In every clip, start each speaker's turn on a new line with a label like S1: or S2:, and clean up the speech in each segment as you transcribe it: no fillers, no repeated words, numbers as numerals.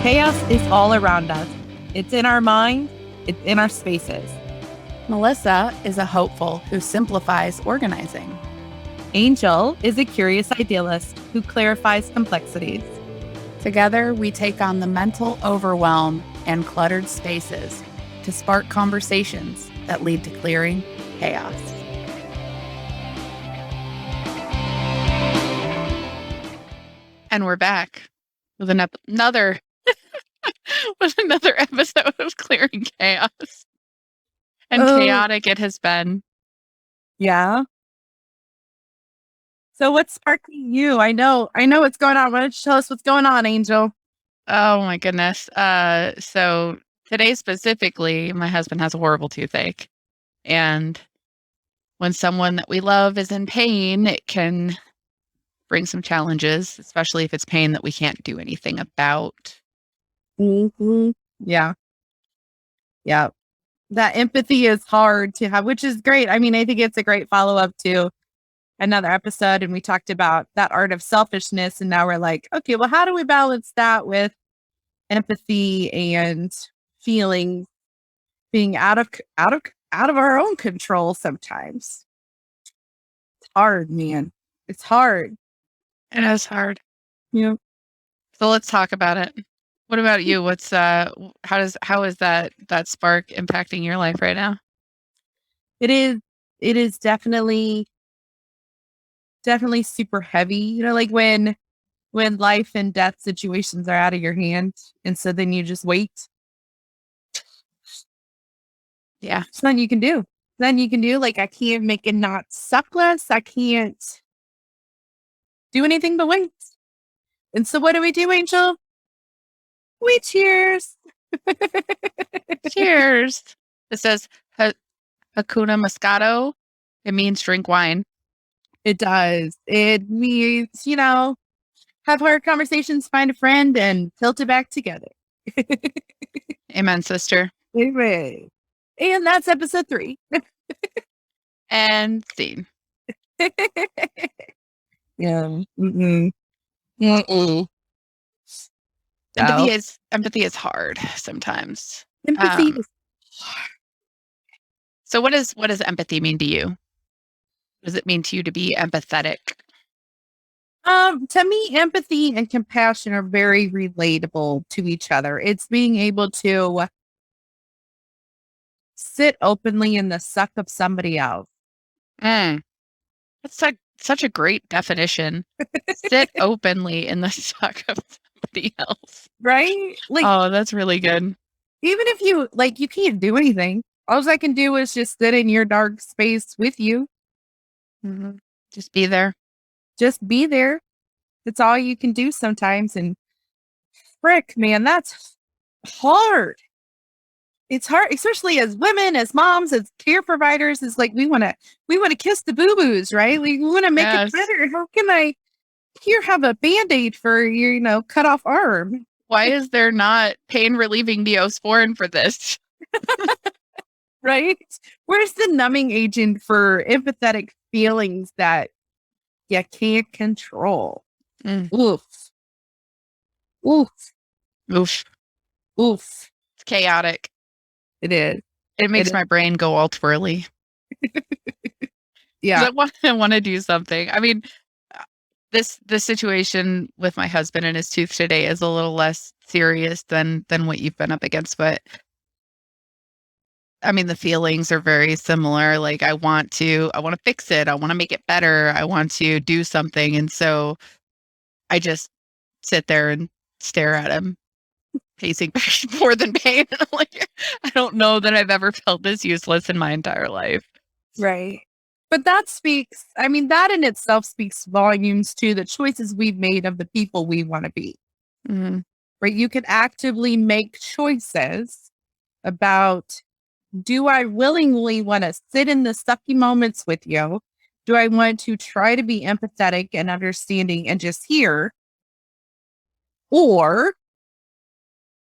S1: Chaos is all around us. It's in our mind, it's in our spaces.
S2: Melissa is a hopeful who simplifies organizing.
S1: Angel is a curious idealist who clarifies complexities.
S2: Together, we take on the mental overwhelm and cluttered spaces to spark conversations that lead to clearing chaos. And we're back with another with another episode of Clearing Chaos. And chaotic it has been.
S1: Yeah. So what's sparking you? I know what's going on. Why don't you tell us what's going on, Angel?
S2: Oh my goodness. So today specifically, my husband has a horrible toothache. And when someone that we love is in pain, it can bring some challenges, especially if it's pain that we can't do anything about.
S1: Mm-hmm. Yeah. Yeah. That empathy is hard to have, which is great. I mean, I think it's a great follow-up to another episode. And we talked about that art of selfishness. And now we're like, okay, well, how do we balance that with empathy and feeling being out of our own control sometimes? It's hard, man. It's hard.
S2: It is hard.
S1: Yeah.
S2: So let's talk about it. What about you? What's how is that spark impacting your life right now?
S1: It is definitely super heavy. You know, like when life and death situations are out of your hand, and so then you just wait.
S2: Yeah.
S1: There's nothing you can do. Like, I can't make it not suck less. I can't do anything but wait. And so what do we do, Angel? We cheers.
S2: Cheers. It says Hakuna Moscato. It means drink wine.
S1: It does. It means, have hard conversations, find a friend, and tilt it back together.
S2: Amen, sister.
S1: Amen. And that's episode 3.
S2: And scene.
S1: Yeah. Mm-mm. Mm-mm.
S2: Empathy is hard sometimes.
S1: Empathy is hard.
S2: So what does empathy mean to you? What does it mean to you to be empathetic?
S1: To me, empathy and compassion are very relatable to each other. It's being able to sit openly in the suck of somebody else.
S2: That's such a great definition. Sit openly in the suck of somebody else.
S1: Right? Like,
S2: oh, that's really good.
S1: Even if you can't do anything. All I can do is just sit in your dark space with you.
S2: Mm-hmm. Just be there.
S1: Just be there. That's all you can do sometimes. And frick, man, that's hard. It's hard, especially as women, as moms, as care providers. It's like we want to kiss the boo-boos, right? We want to make it better. How can I have a Band-Aid for your, cut off arm?
S2: Why is there not pain relieving Neosporin for this?
S1: Right? Where's the numbing agent for empathetic feelings that you can't control? Oof. Oof.
S2: Oof.
S1: Oof.
S2: It's chaotic.
S1: It is.
S2: It makes my brain go all twirly.
S1: Yeah.
S2: I want to do something. I mean, this situation with my husband and his tooth today is a little less serious than what you've been up against, but I mean, the feelings are very similar. Like I want to fix it. I want to make it better. I want to do something. And so I just sit there and stare at him, pacing back and forth in pain. And I'm like, I don't know that I've ever felt this useless in my entire life.
S1: Right. But that in itself speaks volumes to the choices we've made of the people we want to be.
S2: Mm-hmm.
S1: Right. You can actively make choices about, do I willingly want to sit in the sucky moments with you? Do I want to try to be empathetic and understanding and just hear? Or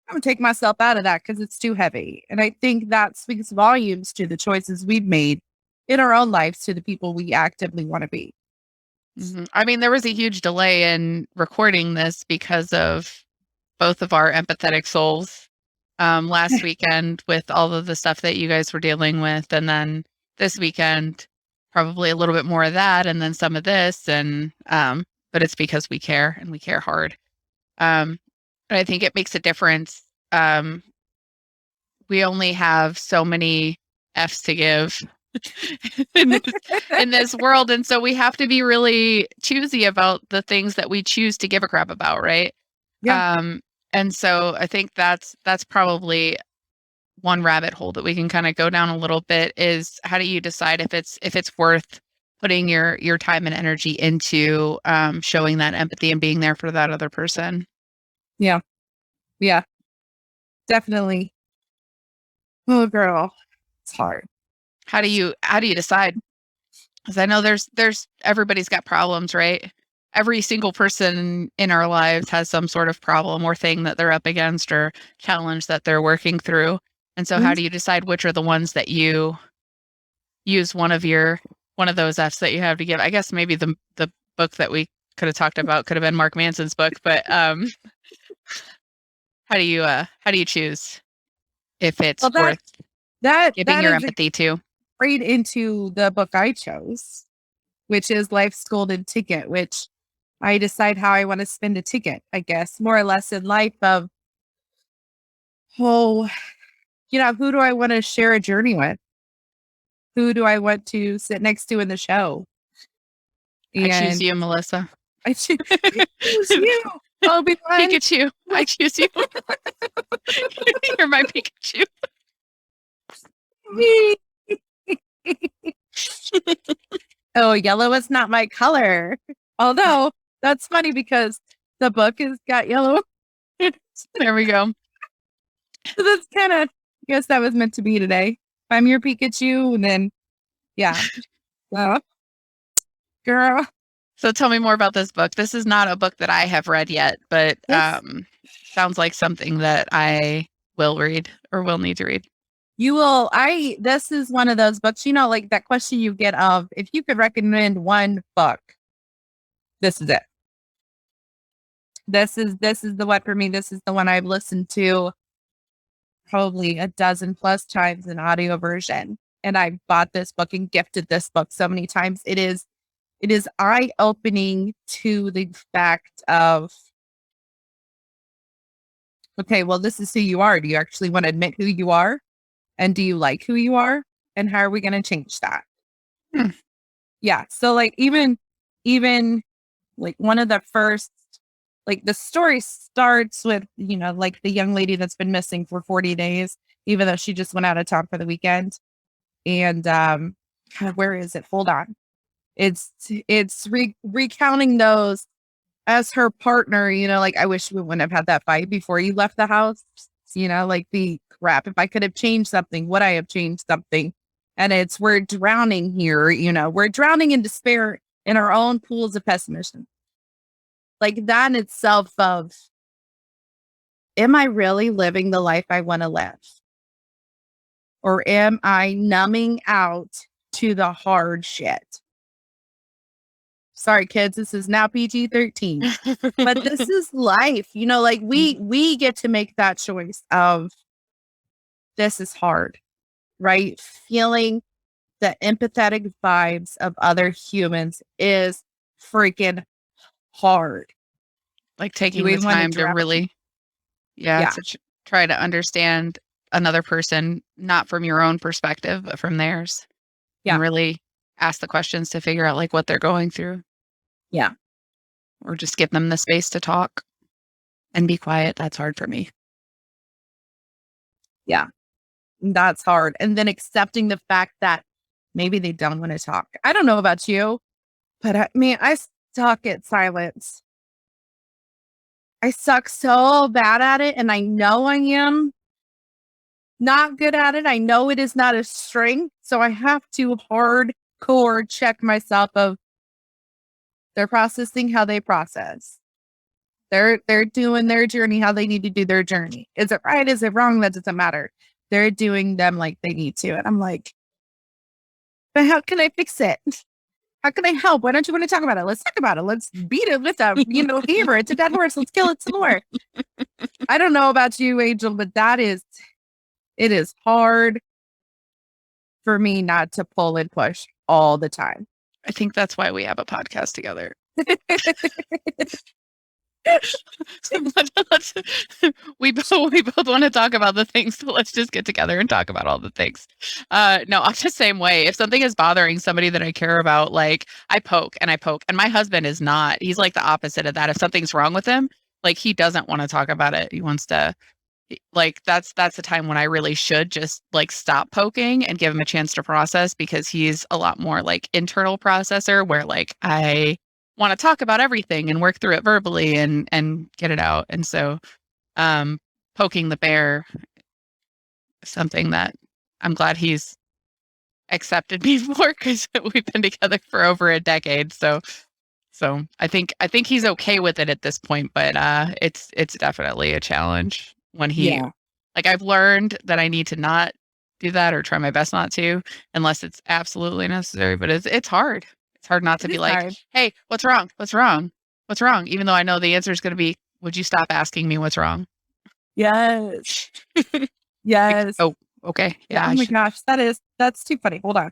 S1: I'm going to take myself out of that because it's too heavy. And I think that speaks volumes to the choices we've made in our own lives, to the people we actively want to be.
S2: Mm-hmm. I mean, there was a huge delay in recording this because of both of our empathetic souls last weekend with all of the stuff that you guys were dealing with. And then this weekend, probably a little bit more of that and then some of this. And, but it's because we care and we care hard. And I think it makes a difference. We only have so many F's to give in this world. And so we have to be really choosy about the things that we choose to give a crap about. Right.
S1: Yeah.
S2: And so I think that's probably one rabbit hole that we can kind of go down a little bit is how do you decide if it's worth putting your time and energy into showing that empathy and being there for that other person.
S1: Yeah. Yeah. Definitely. Oh, girl. It's hard.
S2: How do you decide? Because I know there's everybody's got problems, right? Every single person in our lives has some sort of problem or thing that they're up against or challenge that they're working through. And so how do you decide which are the ones that you use one of those F's that you have to give? I guess maybe the book that we could have talked about could have been Mark Manson's book, but how do you choose if it's worth giving your empathy to?
S1: Right into the book I chose, which is Life's Golden Ticket, which I decide how I want to spend a ticket, I guess, more or less in life of, who do I want to share a journey with? Who do I want to sit next to in the show?
S2: And I choose you, Melissa.
S1: I choose you. Obi-Wan.
S2: Pikachu. I choose you. You're my Pikachu.
S1: Oh, yellow is not my color. Although that's funny because the book has got yellow.
S2: There we go.
S1: So that's kind of, I guess that was meant to be today. If I'm your Pikachu, then yeah. Well, girl.
S2: So tell me more about this book. This is not a book that I have read yet, but sounds like something that I will read or will need to read.
S1: You will. This is one of those books, like that question you get of, if you could recommend one book, this is it. This is the one for me. This is the one I've listened to probably a dozen plus times in audio version. And I bought this book and gifted this book so many times. It is eye-opening to the fact of, okay, well, this is who you are. Do you actually want to admit who you are? And do you like who you are? And how are we going to change that? Yeah. So like even like one of the first, like the story starts with, like the young lady that's been missing for 40 days, even though she just went out of town for the weekend. And where is it? Hold on. It's recounting those as her partner, like, I wish we wouldn't have had that fight before you left the house. Like the crap, if I could have changed something, would I have changed something? And we're drowning here, we're drowning in despair in our own pools of pessimism. Like that in itself of, am I really living the life I want to live? Or am I numbing out to the hard shit? Sorry, kids, this is now PG-13, but this is life. Like we get to make that choice of, this is hard, right? Feeling the empathetic vibes of other humans is freaking hard.
S2: Like taking the time to really, to try to understand another person, not from your own perspective, but from theirs. Yeah. And really ask the questions to figure out like what they're going through.
S1: Yeah.
S2: Or just give them the space to talk and be quiet. That's hard for me.
S1: Yeah. That's hard. And then accepting the fact that maybe they don't want to talk. I don't know about you, but I suck at silence. I suck so bad at it. And I know I am not good at it. I know it is not a strength. So I have to hardcore check myself of, they're processing how they process. They're doing their journey how they need to do their journey. Is it right? Is it wrong? That doesn't matter. They're doing them like they need to. And I'm like, but how can I fix it? How can I help? Why don't you want to talk about it? Let's talk about it. Let's beat it with a, hammer. It's a dead horse. Let's kill it some more. I don't know about you, Angel, but it is hard for me not to pull and push all the time.
S2: I think that's why we have a podcast together. we both want to talk about the things, so let's just get together and talk about all the things. No, I'm the same way. If something is bothering somebody that I care about, like I poke, and my husband is not. He's like the opposite of that. If something's wrong with him, like he doesn't want to talk about it. He wants to, like, that's the time when I really should just like stop poking and give him a chance to process, because he's a lot more like internal processor, where like I want to talk about everything and work through it verbally and get it out. And so poking the bear is something that I'm glad he's accepted me for, because we've been together for over a decade. So I think he's okay with it at this point, but it's definitely a challenge when he like, I've learned that I need to not do that, or try my best not to, unless it's absolutely necessary. But it's hard. It's hard not to be like, hard. Hey, what's wrong? What's wrong? What's wrong? Even though I know the answer is going to be, would you stop asking me what's wrong?
S1: Yes. Yes.
S2: Like, oh, okay. Yeah.
S1: Oh my gosh. That's too funny. Hold on.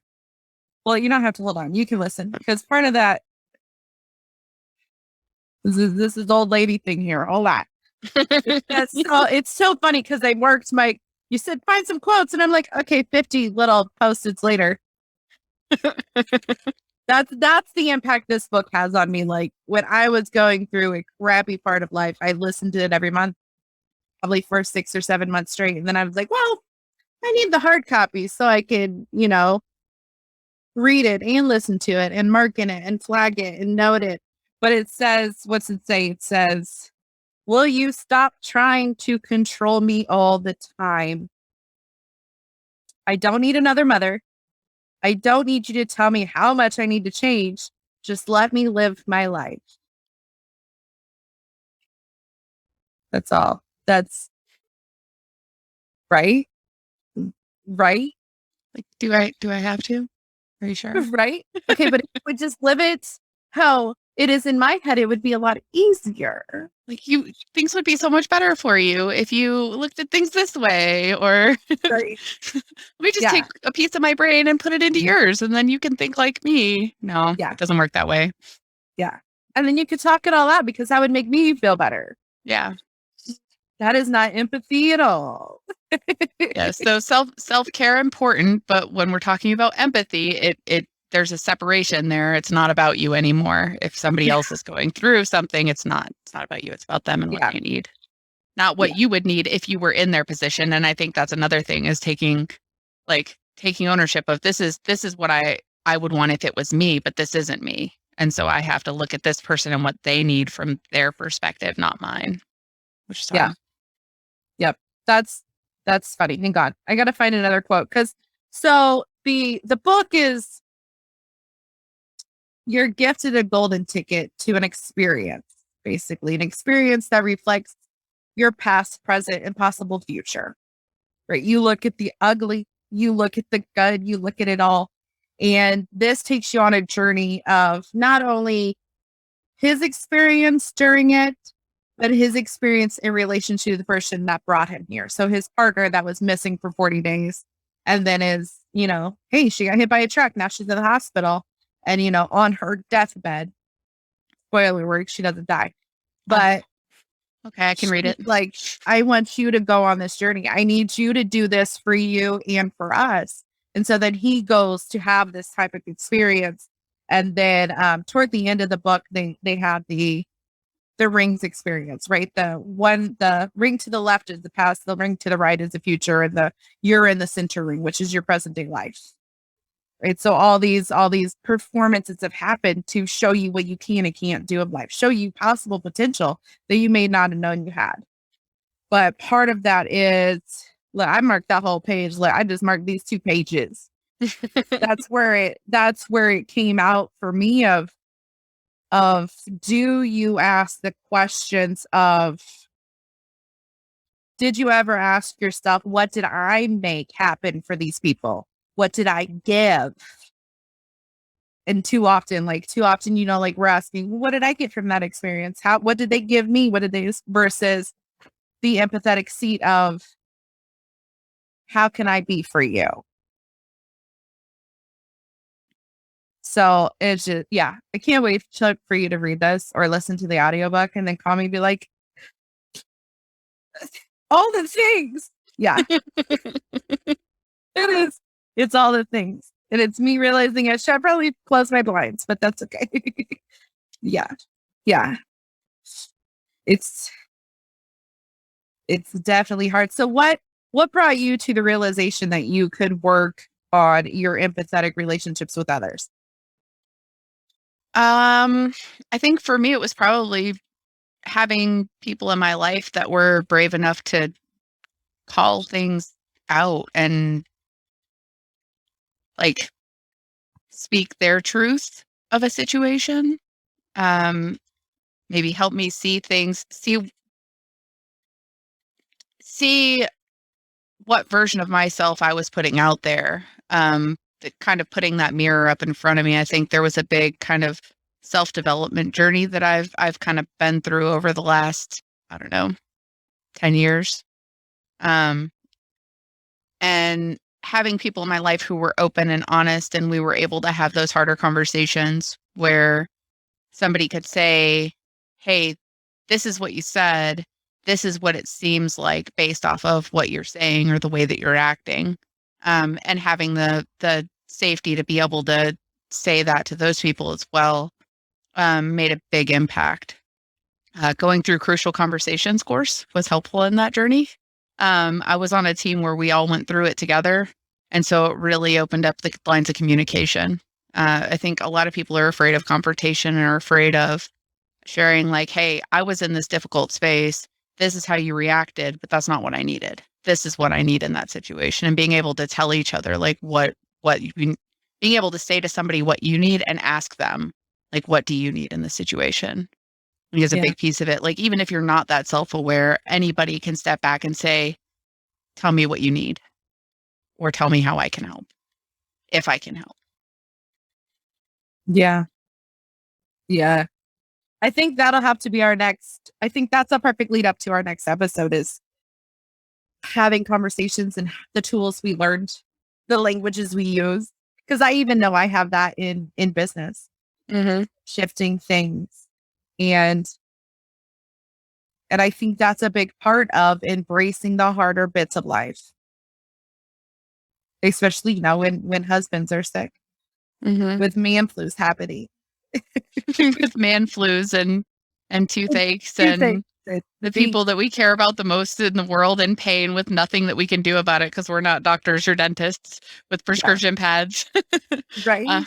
S1: Well, you don't have to hold on. You can listen, because part of that, this is old lady thing here. Hold on. It's so funny, because I worked you said find some quotes, and I'm like, okay, 50 little post-its later. That's the impact this book has on me. Like, when I was going through a crappy part of life, I listened to it every month, probably for 6 or 7 months straight. And then I was like, well, I need the hard copy so I can, read it and listen to it and mark in it and flag it and note it. But it says, what's it say? It says, will you stop trying to control me all the time? I don't need another mother. I don't need you to tell me how much I need to change. Just let me live my life. That's all. That's right. Right?
S2: Like, do I have to? Are you sure?
S1: Right? Okay, but if we would just live it how it is in my head, it would be a lot easier.
S2: Like, things would be so much better for you if you looked at things this way, or
S1: right.
S2: Let me just take a piece of my brain and put it into yours, and then you can think like me. No, it doesn't work that way.
S1: Yeah. And then you could talk it all out, because that would make me feel better.
S2: Yeah.
S1: That is not empathy at all.
S2: Yeah. So self-care important, but when we're talking about empathy, there's a separation there. It's not about you anymore. If somebody else is going through something, it's not about you. It's about them and what they need. Not what you would need if you were in their position. And I think that's another thing, is taking ownership of, this is what I would want if it was me, but this isn't me. And so I have to look at this person and what they need from their perspective, not mine. Which is hard.
S1: Yep. That's funny. Hang on. I got to find another quote, because the book is, you're gifted a golden ticket to an experience, basically an experience that reflects your past, present, and possible future, right? You look at the ugly, you look at the good, you look at it all. And this takes you on a journey of not only his experience during it, but his experience in relation to the person that brought him here. So his partner that was missing for 40 days, and then is, hey, she got hit by a truck. Now she's in the hospital. And, on her deathbed, spoiler alert, she doesn't die. But
S2: okay, I can read it.
S1: Like, I want you to go on this journey. I need you to do this for you and for us. And so then he goes to have this type of experience. And then toward the end of the book, they have the rings experience, right? The ring to the left is the past, the ring to the right is the future, and you're in the center ring, which is your present day life. Right. So all these performances have happened to show you what you can and can't do in life, show you possible potential that you may not have known you had. But part of that is, look, I marked that whole page. Look, I just marked these 2 pages. That's where it came out for me of do you ask the questions of, did you ever ask yourself, what did I make happen for these people? What did I give? And too often, we're asking, what did I get from that experience? What did they give me? What did they, versus the empathetic seat of how can I be for you? So it's just, yeah, I can't wait for you to read this or listen to the audiobook and then call me and be like, all the things. Yeah, it is. It's all the things. And it's me realizing I should probably close my blinds, but that's okay. Yeah. Yeah. It's definitely hard. So what brought you to the realization that you could work on your empathetic relationships with others?
S2: I think for me, it was probably having people in my life that were brave enough to call things out and like speak their truth of a situation. Maybe help me see things, see what version of myself I was putting out there. Kind of putting that mirror up in front of me. I think there was a big kind of self-development journey that I've kind of been through over the last, I don't know, 10 years. And having people in my life who were open and honest, and we were able to have those harder conversations where somebody could say, hey, this is what you said. This is what it seems like based off of what you're saying or the way that you're acting. And having the safety to be able to say that to those people as well made a big impact. Going through Crucial Conversations course was helpful in that journey. I was on a team where we all went through it together. And so it really opened up the lines of communication. I think a lot of people are afraid of confrontation and are afraid of sharing like, hey, I was in this difficult space. This is how you reacted, but that's not what I needed. This is what I need in that situation. And being able to tell each other like being able to say to somebody what you need and ask them, like, what do you need in this situation? Because a big piece of it, like, even if you're not that self-aware, anybody can step back and say, tell me what you need, or tell me how I can help, if I can help.
S1: Yeah. Yeah. I think that'll have to be I think that's a perfect lead up to our next episode, is having conversations and the tools we learned, the languages we use. Because I even know I have that in business, shifting things. And I think that's a big part of embracing the harder bits of life, especially, when husbands are sick, with man flus happening.
S2: With man flus and toothaches and the people that we care about the most in the world in pain with nothing that we can do about it because we're not doctors or dentists with prescription pads.
S1: Right.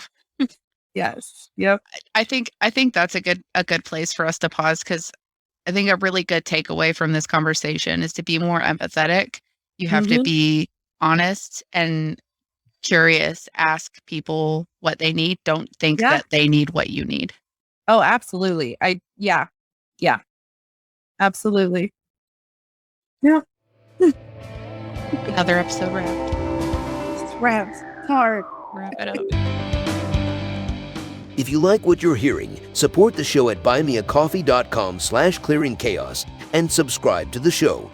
S1: Yes. Yep.
S2: I think that's a good place for us to pause, because I think a really good takeaway from this conversation is to be more empathetic. You have to be honest and curious. Ask people what they need. Don't think that they need what you need.
S1: Oh, absolutely. Yeah. Absolutely. Yeah.
S2: Another episode wrapped.
S1: It's wrapped. Hard.
S2: Wrap it up.
S3: If you like what you're hearing, support the show at buymeacoffee.com/clearingchaos and subscribe to the show.